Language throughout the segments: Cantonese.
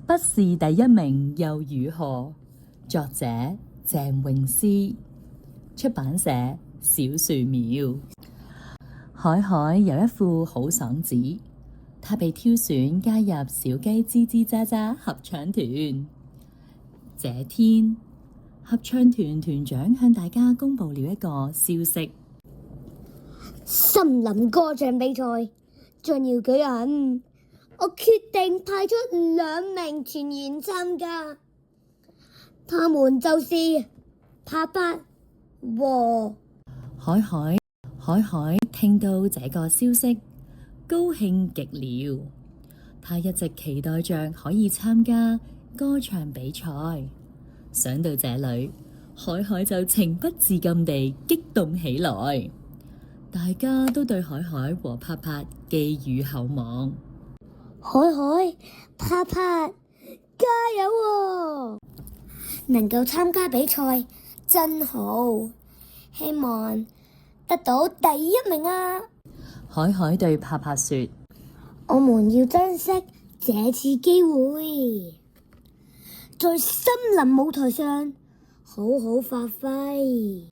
不是第一名又如何？作者鄭詠詩，出版社小樹苗。海海有一副好嗓子，他被挑選加入小雞吱吱喳喳合唱團。這天，合唱團團長向大家公布了一個消息：森林歌唱比賽將要舉行，我決定派出2名團員參加，他們就是帕帕和海海。海海聽到這個消息，高興極了。他一直期待着可以參加歌唱比賽。想到這裏，海海就情不自禁地激動起來。大家都對海海和帕帕寄予厚望。海海、帕帕，加油喎！能夠參加比賽真好，希望得到第1名啊！海海對帕帕說：我們要珍惜這次機會，在森林舞台上好好發揮。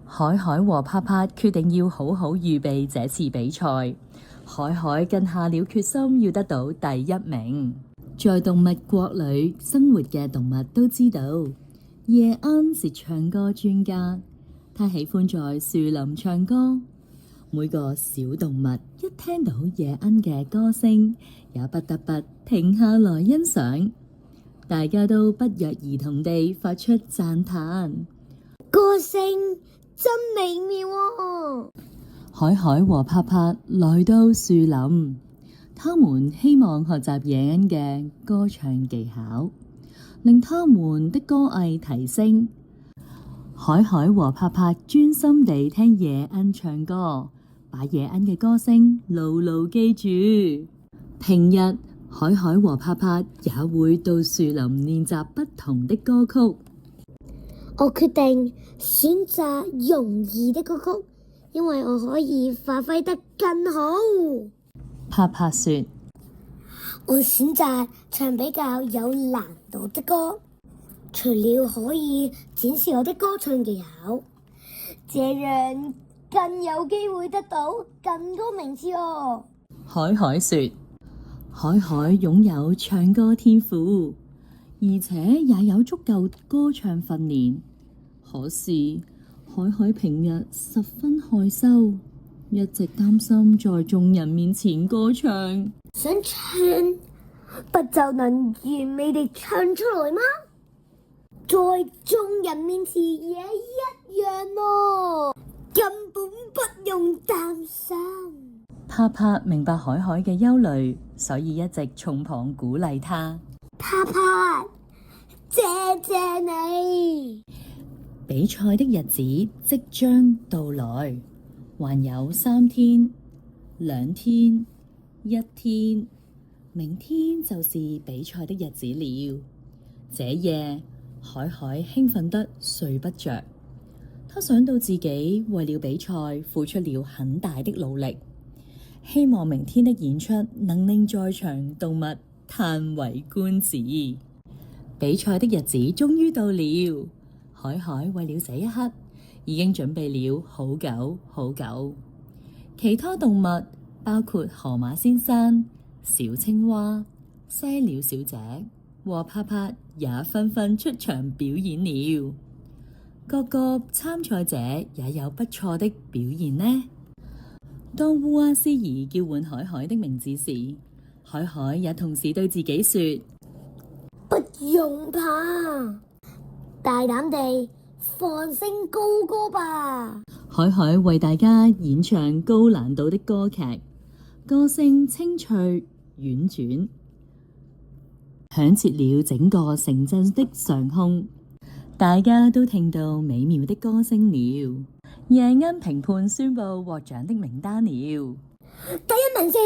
海海和帕帕決定要好好預備這次比賽。海海更下了決心要得到第1名。在動物國裏生活嘅動物都知道，夜鶯是唱歌專家，他喜歡在樹林唱歌。每個小動物一聽到夜鶯嘅歌聲，也不得不停下來欣賞。大家都不約而同地發出讚嘆：歌聲真美妙啊！海海和帕帕來到樹林，他們希望學習夜鶯嘅歌唱技巧，令他們的歌藝提升。海海和帕帕專心地聽夜鶯唱歌，把夜鶯嘅歌聲牢牢記住。平日海海和帕帕也會到樹林練習不同的歌曲。我決定選擇容易的歌曲，因為我可以發揮得更好。帕帕說：我選擇唱比較有難度的歌，除了可以展示我的歌唱技巧，這樣更有機會得到更多名次哦。海海說：海海擁有唱歌天賦，而且也有足夠歌唱訓練。可是海海平日十分害羞，一直擔心在眾人面前歌唱。想唱，不就能完美地唱出來嗎？在眾人面前也一樣咯，根本不用擔心。帕帕明白海海嘅憂慮，所以一直從旁鼓勵他。帕帕，謝謝你。比賽的日子即將到來，還有3天、2天、1天，明天就是比賽的日子了。這夜，海海興奮得睡不着。他想到自己為了比賽付出了很大的努力，希望明天的演出能令在場動物嘆為觀止。比賽的日子終於到了，海海為了這一刻已經準備了好久好久。其他動物包括河馬先生、小青蛙、西鳥小姐和帕帕也紛紛出場表演了。各個參賽者也有不錯的表現呢。當烏鴉司儀叫喚海海的名字時，海海也同時對自己說：不用怕，大膽地放聲高歌吧。海海為大家演唱高難度的歌劇，歌聲清脆婉轉，響徹了整個城鎮的上空。大家都聽到美妙的歌聲了。夜鶯評判宣布獲獎的名單了。第1名是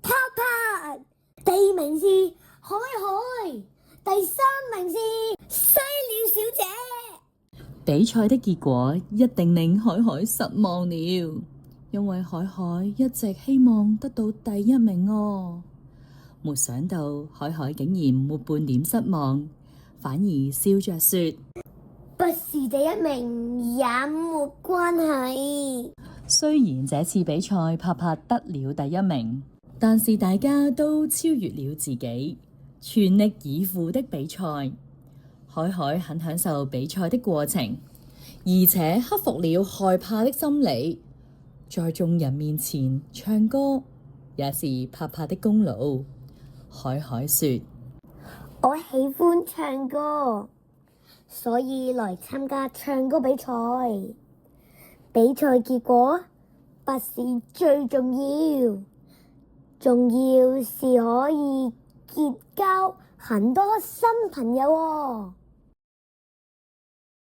帕帕，第2名是海海，第3名是西鳥小姐。比賽的結果一定令海海失望了，因為海海一直希望得到第1名哦。沒想到海海竟然沒半點失望，反而笑着說：不是第一名也沒關係。雖然這次比賽帕帕得了第一名，但是大家都超越了自己，全力以赴的比賽。海海很享受比賽的過程，而且克服了害怕的心理，在眾人面前唱歌也是帕帕的功勞。海海說：我喜歡唱歌，所以來參加唱歌比賽。比賽結果不是最重要，重要是可以結交很多新朋友哦。